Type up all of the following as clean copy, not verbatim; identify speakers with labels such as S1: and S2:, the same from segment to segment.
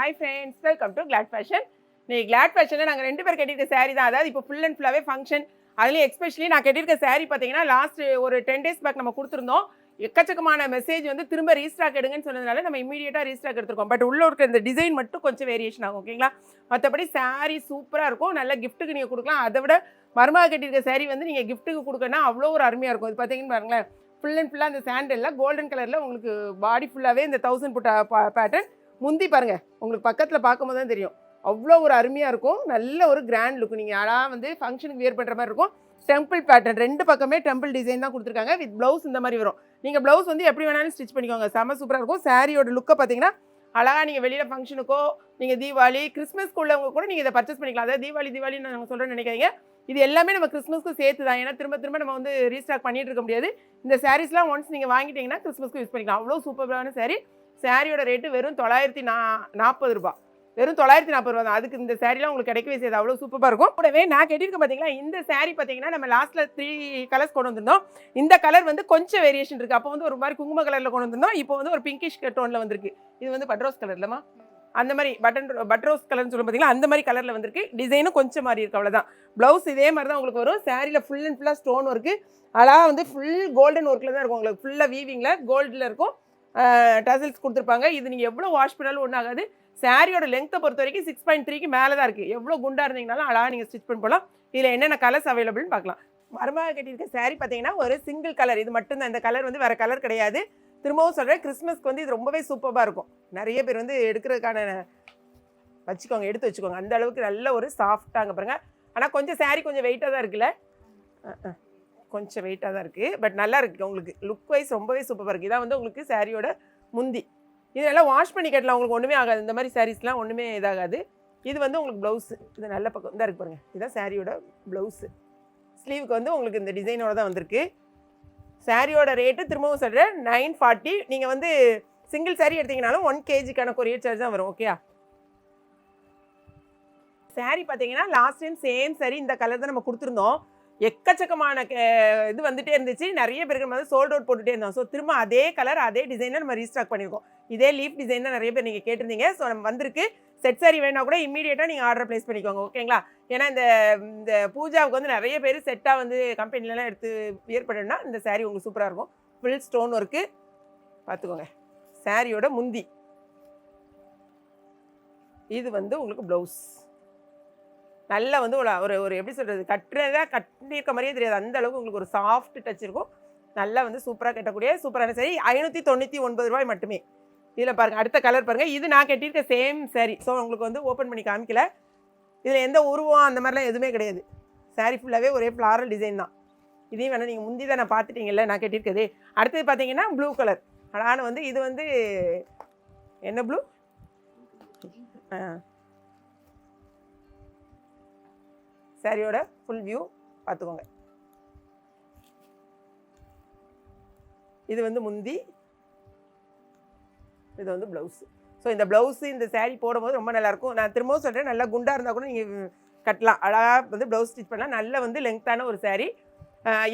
S1: Hi friends, welcome to Glad Fashion. இன்னைக்கு Glad ஃபேஷனில் நாங்கள் 2 பேர் கட்டியிருக்க saree தான். அதாவது இப்போ ஃபுல் அண்ட் ஃபுல்லாகவே ஃபங்க்ஷன். அதுலேயும் எஸ்பெஷலி நான் கட்டியிருக்க saree பார்த்தீங்கன்னா லாஸ்ட் ஒரு 10 days பேக் நம்ம கொடுத்துருந்தோம். எக்கச்சக்கமான மெசேஜ் வந்து திரும்ப ரீஸ்டாக் எடுங்கன்னு சொன்னதுனால நம்ம இமீடியட்டாக ரீஸ்டாக் எடுத்துருக்கோம். பட் உள்ள இருக்க இந்த டிசைன் மட்டும் கொஞ்சம் வேரியேஷன் ஆகும், ஓகேங்களா? மற்றபடி saree சூப்பராக இருக்கும். நல்ல கிஃப்ட்டுக்கு நீங்கள் கொடுக்கலாம். அதை விட மருமக கட்டியிருக்க saree வந்து நீங்கள் கிஃப்ட்டுக்கு கொடுக்கணும்னா அவ்வளோ ஒரு அருமையாக இருக்கும். இது பார்த்தீங்கன்னு பாருங்களேன், ஃபுல் அண்ட் ஃபுல்லாக அந்த சாண்டலில் கோல்டன் கலரில் உங்களுக்கு பாடி ஃபுல்லாகவே இந்த 1000 புட்டா பேட்டர்ன். முந்தி பாருங்க, உங்களுக்கு பக்கத்தில் பார்க்கும்போது தான் தெரியும், அவ்வளோ ஒரு அருமையாக இருக்கும். நல்ல ஒரு கிராண்ட் லுக். நீங்கள் அழகாக வந்து ஃபங்க்ஷனுக்கு வியர் பண்ணுற மாதிரி இருக்கும். டெம்பிள் பேட்டர்ன், 2 பக்கமே டெம்பிள் டிசைன் தான் கொடுத்துருக்காங்க. வித் ப்ளவுஸ் இந்த மாதிரி வரும். நீங்கள் ப்ளவுஸ் வந்து எப்படி வேணாலும் ஸ்டிச் பண்ணிக்கோங்க, செம சூப்பராக இருக்கும். சாரியோட லுக்கை பார்த்தீங்கன்னா அழகாக நீங்கள் வெளியில் ஃபங்க்ஷனுக்கோ, நீங்கள் தீபாவளி கிறிஸ்மஸ்க்கு உள்ளவங்க கூட நீங்கள் இதை பர்ச்சேஸ் பண்ணிக்கலாம். அதாவது தீபாவளின்னு நாங்கள் சொல்கிறேன்னு நினைக்காதீங்க. இது எல்லாமே நம்ம கிறிஸ்மஸ்க்கு சேர்த்து தான். ஏன்னா திரும்ப திரும்ப நம்ம வந்து ரீஸ்டாக் பண்ணிட்டு இருக்க முடியாது. இந்த சாரீஸ்லாம் ஒன்ஸ் நீங்கள் வாங்கிட்டீங்கன்னா கிறிஸ்மஸ்க்கு யூஸ் பண்ணிக்கலாம். அவ்வளோ சூப்பரான சாரீ. சாரியோட ரேட்டு வெறும் 940 ரூபா. வெறும் 940 ரூபா தான். அதுக்கு இந்த சாரீலாம் உங்களுக்கு கிடைக்கவே செய்யாது. அவ்வளோ சூப்பராக இருக்கும். கூடவே நான் கட்டியிருக்கேன் பார்த்தீங்களா, இந்த சாரீ பார்த்தீங்கன்னா நம்ம லாஸ்ட்டில் 3 கலர்ஸ் கொண்டு வந்திருந்தோம். இந்த கலர் வந்து கொஞ்சம் வேரியேஷன் இருக்குது. அப்போ வந்து ஒரு மாதிரி குங்கும கலரில் கொண்டு வந்திருந்தோம். இப்போ வந்து ஒரு பிங்கிஷ் டோனில் வந்திருக்கு. இது வந்து பட்ரோஸ் கலர் இல்லைம்மா, அந்த மாதிரி பட்ரோஸ் கலர்னு சொல்லும் பார்த்தீங்களா, அந்த மாதிரி கலரில் வந்திருக்கு. டிசைனும் கொஞ்சம் மாதிரி இருக்குது, அவ்வளோதான். ப்ளவுஸ் இதே மாதிரி தான் உங்களுக்கு வரும். சாரியில் ஃபுல் அண்ட் ஃபுல்லாக ஸ்டோன் ஒர்க்கு. அழகாக வந்து ஃபுல் கோல்டன் ஒர்க்கில் தான் இருக்கும். உங்களுக்கு ஃபுல்லாக வீவிங்கில் கோல்டில் இருக்கும். டசல்ஸ் கொடுத்துருப்பாங்க. இது நீங்கள் எவ்வளோ வாஷ் பண்ணாலும் ஒன்றும் ஆகாது. சாரியோட லெங்த்தை பொறுத்த வரைக்கும் 6.3க்கு மேலே தான் இருக்குது. எவ்வளோ குண்டாக இருந்தீங்கனாலும் அழகாக நீங்கள் ஸ்டிச் பண்ணி போகலாம். இதில் என்னென்ன கலர்ஸ் அவைலபிள்னு பார்க்கலாம். மருமக கட்டியிருக்க சாரீ பார்த்தீங்கன்னா ஒரு சிங்கிள் கலர். இது மட்டும்தான். இந்த கலர் வந்து வேறு கலர் கிடையாது. திரும்பவும் சொல்கிறேன், கிறிஸ்மஸ்க்கு வந்து இது ரொம்பவே சூப்பராக இருக்கும். நிறைய பேர் வந்து எடுக்கிறதுக்கான வச்சுக்கோங்க, எடுத்து வச்சுக்கோங்க. அந்த அளவுக்கு நல்ல ஒரு சாஃப்டாக பாருங்க. ஆனால் கொஞ்சம் சாரீ கொஞ்சம் வெயிட்டாக தான் இருக்குல்ல, கொஞ்சம் வெயிட்டாக தான் இருக்குது. பட் நல்லா இருக்குது. உங்களுக்கு லுக் வைஸ் ரொம்பவே சூப்பராக இருக்குது. இதான் வந்து உங்களுக்கு சாரியோட முந்தி. இதெல்லாம் வாஷ் பண்ணி கட்டலாம், உங்களுக்கு ஒன்றுமே ஆகாது. இந்த மாதிரி சாரீஸ்லாம் ஒன்றுமே இதாகாது. இது வந்து உங்களுக்கு ப்ளவுஸு. இது நல்ல பக்கம் தான் இருக்கு பாருங்கள். இதுதான் சாரியோட ப்ளவுஸு. ஸ்லீவுக்கு வந்து உங்களுக்கு இந்த டிசைனோட தான் வந்திருக்கு. சாரியோட ரேட்டு திரும்பவும் சொல்கிறேன் 940. நீங்கள் வந்து சிங்கிள் சாரீ எடுத்தீங்கனாலும் 1 kgக்கான கொரியர் சார்ஜ் தான் வரும், ஓகேயா? சாரீ பார்த்தீங்கன்னா லாஸ்ட் டைம் சேம் சாரீ இந்த கலர் தான் நம்ம கொடுத்துருந்தோம். எக்கச்சக்கமான இது வந்துகிட்டே இருந்துச்சு. நிறைய பேருக்கு நம்ம வந்து சோல்ட் அவுட் போட்டுகிட்டே இருந்தோம். ஸோ திரும்ப அதே கலர் அதே டிசைனில் நம்ம ரீஸ்டாக் பண்ணியிருக்கோம். இதே லீஃப் டிசைன் தான் நிறைய பேர் நீங்கள் கேட்டிருந்தீங்க. ஸோ நம்ம வந்திருக்கு. செட் சாரீ வேணா கூட இமீடியட்டாக நீங்கள் ஆர்டர் ப்ளேஸ் பண்ணிக்கோங்க, ஓகேங்களா? ஏன்னா இந்த பூஜாவுக்கு வந்து நிறைய பேர் செட்டாக வந்து கம்பெனிலலாம் எடுத்து வியர் பண்ணணும்னா இந்த சாரீ உங்களுக்கு சூப்பராக இருக்கும். ஃபுல் ஸ்டோன் ஒர்க்கு பார்த்துக்கோங்க. சாரியோட முந்தி. இது வந்து உங்களுக்கு ப்ளவுஸ். நல்லா வந்து ஒரு எப்படி சொல்கிறது, கட்டியிருக்க மாதிரியே தெரியாது. அந்த அளவுக்கு உங்களுக்கு ஒரு சாஃப்ட் டச் இருக்கும். நல்லா வந்து சூப்பராக கட்டக்கூடிய சூப்பரான சாரீ. 599 ரூபாய் மட்டுமே. இதில் பாருங்கள், அடுத்த கலர் பாருங்கள். இது நான் கட்டியிருக்க சேம் சாரீ. ஸோ உங்களுக்கு வந்து ஓப்பன் பண்ணி காமிக்கல. இதில் எந்த உருவம் அந்த மாதிரிலாம் எதுவுமே கிடையாது. சாரீ ஃபுல்லாகவே ஒரே ஃப்ளாரல் டிசைன் தான். இதையும் வேணால் நீங்கள் முந்தி தான் நான் பார்த்துட்டீங்கல்ல நான் கட்டியிருக்கது. அடுத்தது பார்த்தீங்கன்னா ப்ளூ கலர். ஆனால் வந்து இது வந்து என்ன ப்ளூ, சாரியோட ஃபுல் வியூ பார்த்துக்கோங்க. இது வந்து முந்தி, இது வந்து ப்ளவுஸு. ஸோ இந்த ப்ளவுஸு இந்த சாரீ போடும்போது ரொம்ப நல்லாயிருக்கும். நான் திரும்பவும் சொல்கிறேன், நல்லா குண்டாக இருந்தால் கூட நீங்கள் கட்டலாம். அழகாக வந்து ப்ளவுஸ் ஸ்டிச் பண்ணலாம். நல்ல வந்து லெங்க்த்தான ஒரு சாரீ.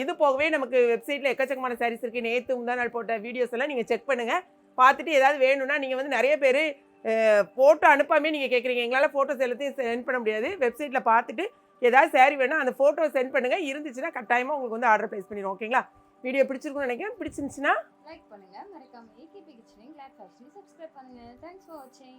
S1: இது போகவே நமக்கு வெப்சைட்டில் எக்கச்சக்கமான சாரீஸ் இருக்குது. நேற்று முந்தா நாள் போட்ட வீடியோஸ் எல்லாம் நீங்கள் செக் பண்ணுங்கள். பார்த்துட்டு ஏதாவது வேணும்னா நீங்கள் வந்து நிறைய பேர் ஃபோட்டோ அனுப்பாமே நீங்கள் கேட்குறீங்க. எங்களால் ஃபோட்டோஸ் எல்லாத்தையும் சென்ட் பண்ண முடியாது. வெப்சைட்டில் பார்த்துட்டு ஏதாவது சாரீ வேணால் அந்த ஃபோட்டோ சென்ட் பண்ணுங்கள். இருந்துச்சுன்னா கட்டாயமாக உங்களுக்கு வந்து ஆர்டர் ப்ளேஸ் பண்ணிடுவோம், ஓகேங்களா? வீடியோ பிடிச்சிருக்குன்னு நினைக்கிறேன். பிடிச்சிருந்துச்சுன்னா
S2: லைக் பண்ணுங்கள். மறக்காம ஏகேபி கிச்சனை கிளாட் ஃபேஷனை சப்ஸ்கிரைப் பண்ணுங்கள். தேங்க்ஸ் ஃபார் வாட்சிங்.